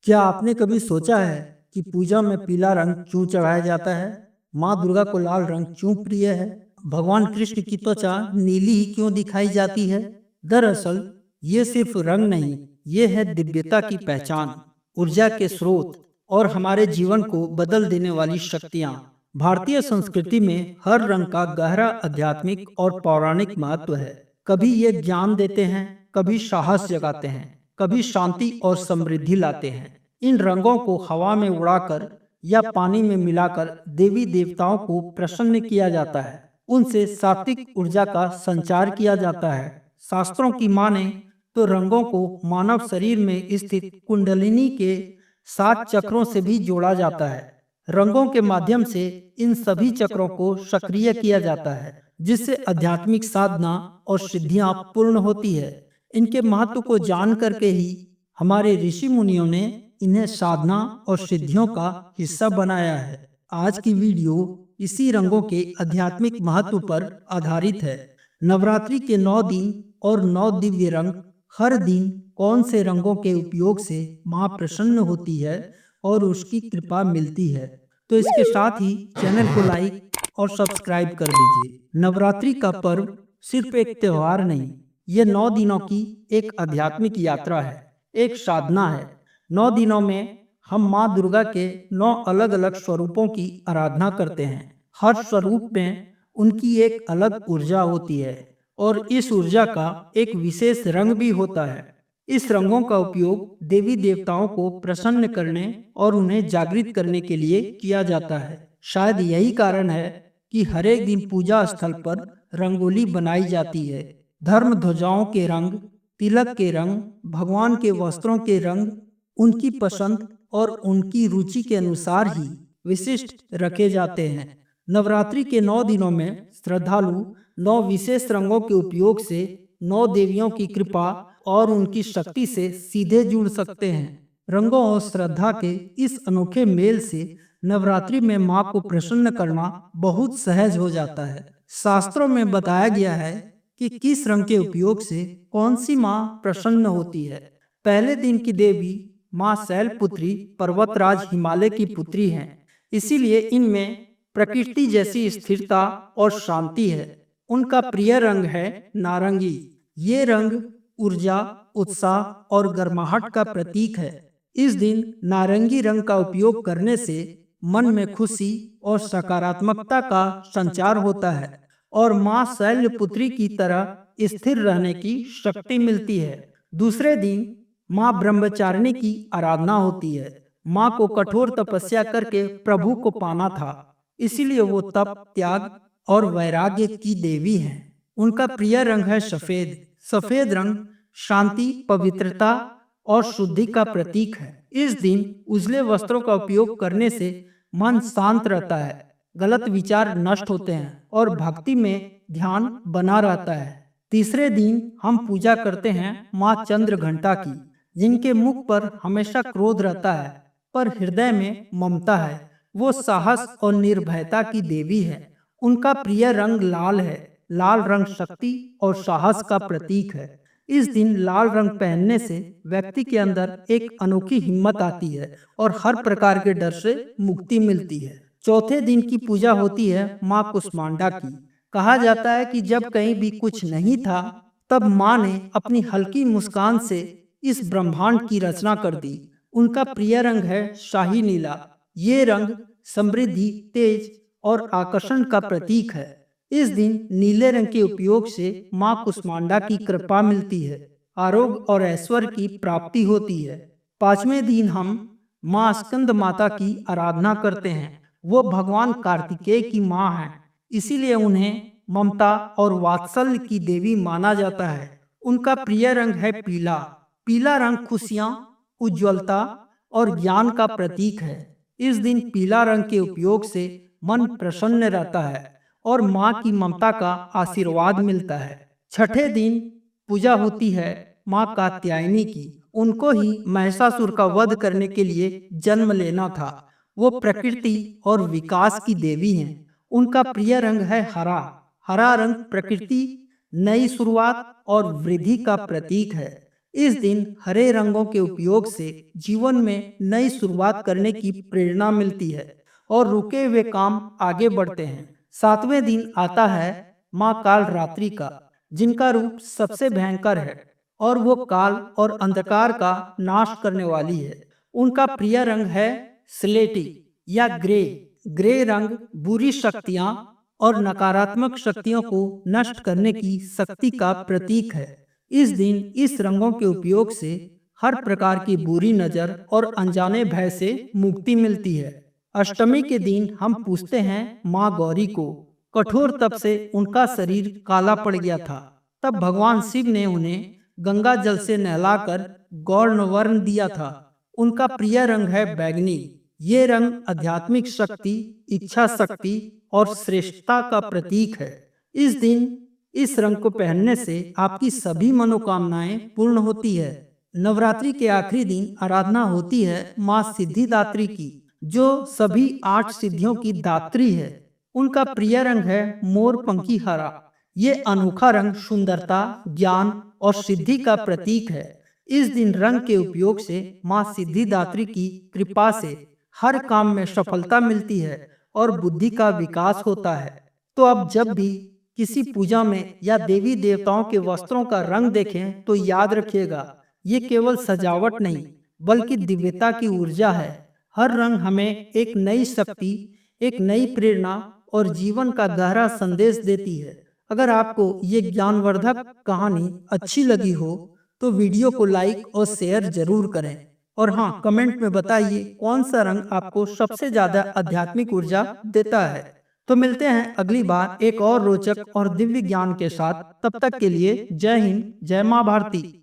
क्या आपने कभी सोचा है कि पूजा में पीला रंग क्यों चढ़ाया जाता है? माँ दुर्गा को लाल रंग क्यों प्रिय है? भगवान कृष्ण की त्वचा नीली ही क्यों दिखाई जाती है? दरअसल ये सिर्फ रंग नहीं, ये है दिव्यता की पहचान, ऊर्जा के स्रोत और हमारे जीवन को बदल देने वाली शक्तियाँ। भारतीय संस्कृति में हर रंग का गहरा आध्यात्मिक और पौराणिक महत्व है। कभी ये ज्ञान देते हैं, कभी साहस जगाते हैं, कभी शांति और समृद्धि लाते हैं। इन रंगों को हवा में उड़ाकर या पानी में मिलाकर देवी देवताओं को प्रसन्न किया जाता है। उनसे सात्विक ऊर्जा का संचार किया जाता है। शास्त्रों की माने तो रंगों को मानव शरीर में स्थित कुंडलिनी के 7 चक्रों से भी जोड़ा जाता है। रंगों के माध्यम से इन सभी चक्रों को सक्रिय किया जाता है, जिससे आध्यात्मिक साधना और सिद्धियां पूर्ण होती है। इनके महत्व को जान करके ही हमारे ऋषि मुनियों ने इन्हें साधना और सिद्धियों का हिस्सा बनाया है। आज की वीडियो इसी रंगों के आध्यात्मिक महत्व पर आधारित है। नवरात्रि के 9 दिन और 9 दिव्य रंग। हर दिन कौन से रंगों के उपयोग से माँ प्रसन्न होती है और उसकी कृपा मिलती है। तो इसके साथ ही चैनल को लाइक और सब्सक्राइब कर दीजिए। नवरात्रि का पर्व सिर्फ एक त्योहार नहीं, ये 9 दिनों की एक आध्यात्मिक यात्रा है, एक साधना है। 9 दिनों में हम माँ दुर्गा के 9 अलग-अलग स्वरूपों की आराधना करते हैं। हर स्वरूप में उनकी एक अलग ऊर्जा होती है और इस ऊर्जा का एक विशेष रंग भी होता है। इस रंगों का उपयोग देवी देवताओं को प्रसन्न करने और उन्हें जागृत करने के लिए किया जाता है। शायद यही कारण है कि हर एक दिन पूजा स्थल पर रंगोली बनाई जाती है। धर्म ध्वजाओं के रंग, तिलक के रंग, भगवान के वस्त्रों के रंग उनकी पसंद और उनकी रुचि के अनुसार ही विशिष्ट रखे जाते हैं। नवरात्रि के 9 दिनों में श्रद्धालु 9 विशेष रंगों के उपयोग से 9 देवियों की कृपा और उनकी शक्ति से सीधे जुड़ सकते हैं। रंगों और श्रद्धा के इस अनोखे मेल से नवरात्रि में माँ को प्रसन्न करना बहुत सहज हो जाता है। शास्त्रों में बताया गया है कि किस रंग के उपयोग से कौन सी माँ प्रसन्न होती है। पहले दिन की देवी माँ शैलपुत्री पर्वतराज हिमालय की पुत्री हैं, इसीलिए इनमें प्रकृति जैसी स्थिरता और शांति है। उनका प्रिय रंग है नारंगी। ये रंग ऊर्जा, उत्साह और गर्माहट का प्रतीक है। इस दिन नारंगी रंग का उपयोग करने से मन में खुशी और सकारात्मकता का संचार होता है और माँ शैलपुत्री की तरह स्थिर रहने की शक्ति मिलती है। दूसरे दिन माँ ब्रह्मचारिणी की आराधना होती है। माँ को कठोर तपस्या करके प्रभु को पाना था, इसीलिए वो तप, त्याग और वैराग्य की देवी हैं। उनका प्रिय रंग है सफेद। सफेद रंग शांति, पवित्रता और शुद्धि का प्रतीक है। इस दिन उजले वस्त्रों का उपयोग करने से मन शांत रहता है, गलत विचार नष्ट होते हैं और भक्ति में ध्यान बना रहता है। तीसरे दिन हम पूजा करते हैं माँ चंद्रघंटा की, जिनके मुख पर हमेशा क्रोध रहता है पर हृदय में ममता है। वो साहस और निर्भयता की देवी है। उनका प्रिय रंग लाल है। लाल रंग शक्ति और साहस का प्रतीक है। इस दिन लाल रंग पहनने से व्यक्ति के अंदर एक अनोखी हिम्मत आती है और हर प्रकार के डर से मुक्ति मिलती है। चौथे दिन की पूजा होती है माँ कुष्मांडा की। कहा जाता है कि जब कहीं भी कुछ नहीं था, तब माँ ने अपनी हल्की मुस्कान से इस ब्रह्मांड की रचना कर दी। उनका प्रिय रंग है शाही नीला। ये रंग समृद्धि, तेज और आकर्षण का प्रतीक है। इस दिन नीले रंग के उपयोग से माँ कुष्मांडा की कृपा मिलती है, आरोग्य और ऐश्वर्य की प्राप्ति होती है। पांचवें दिन हम माँ स्कंद माता की आराधना करते हैं। वो भगवान कार्तिकेय की माँ हैं, इसीलिए उन्हें ममता और वात्सल्य की देवी माना जाता है। उनका प्रिय रंग है पीला। पीला रंग खुशियाँ, उज्ज्वलता और ज्ञान का प्रतीक है। इस दिन पीला रंग के उपयोग से मन प्रसन्न रहता है और माँ की ममता का आशीर्वाद मिलता है। छठे दिन पूजा होती है माँ कात्यायनी की। उनको ही महिषासुर का वध करने के लिए जन्म लेना था। वो प्रकृति और विकास की देवी हैं। उनका प्रिय रंग है हरा। हरा रंग प्रकृति, नई शुरुआत और वृद्धि का प्रतीक है। इस दिन हरे रंगों के उपयोग से जीवन में नई शुरुआत करने की प्रेरणा मिलती है और रुके हुए काम आगे बढ़ते हैं। सातवें दिन आता है माँ काल रात्रि का, जिनका रूप सबसे भयंकर है और वो काल और अंधकार का नाश करने वाली है। उनका प्रिय रंग है स्लेटी या ग्रे। ग्रे रंग बुरी शक्तियां और नकारात्मक शक्तियों को नष्ट करने की शक्ति का प्रतीक है। इस दिन इस रंगों के उपयोग से हर प्रकार की बुरी नजर और अनजाने भय से मुक्ति मिलती है। अष्टमी के दिन हम पूछते हैं माँ गौरी को। कठोर तप से उनका शरीर काला पड़ गया था। तब भगवान शिव ने उन्हें गंगा जल से नहलाकर गौर्ण वर्ण दिया था। उनका प्रिय रंग है बैगनी। ये रंग आध्यात्मिक शक्ति, इच्छा शक्ति और श्रेष्ठता का प्रतीक है। इस दिन इस रंग को पहनने से आपकी सभी मनोकामनाएं पूर्ण होती है। नवरात्रि के आखिरी दिन आराधना होती है माँ सिद्धिदात्री की, जो सभी 8 सिद्धियों की दात्री है। उनका प्रिय रंग है मोर पंखी हरा। ये अनोखा रंग सुंदरता, ज्ञान और सिद्धि का प्रतीक है। इस दिन रंग के उपयोग से माँ सिद्धिदात्री की कृपा से हर काम में सफलता मिलती है और बुद्धि का विकास होता है। तो अब जब भी किसी पूजा में या देवी देवताओं के वस्त्रों का रंग देखें तो याद रखिएगा, ये केवल सजावट नहीं बल्कि दिव्यता की ऊर्जा है। हर रंग हमें एक नई शक्ति, एक नई प्रेरणा और जीवन का गहरा संदेश देती है। अगर आपको ये ज्ञानवर्धक कहानी अच्छी लगी हो तो वीडियो को लाइक और शेयर जरूर करें। और हाँ, कमेंट में बताइए कौन सा रंग आपको सबसे ज्यादा आध्यात्मिक ऊर्जा देता है। तो मिलते हैं अगली बार एक और रोचक और दिव्य ज्ञान के साथ। तब तक के लिए जय हिंद, जय माँ भारती।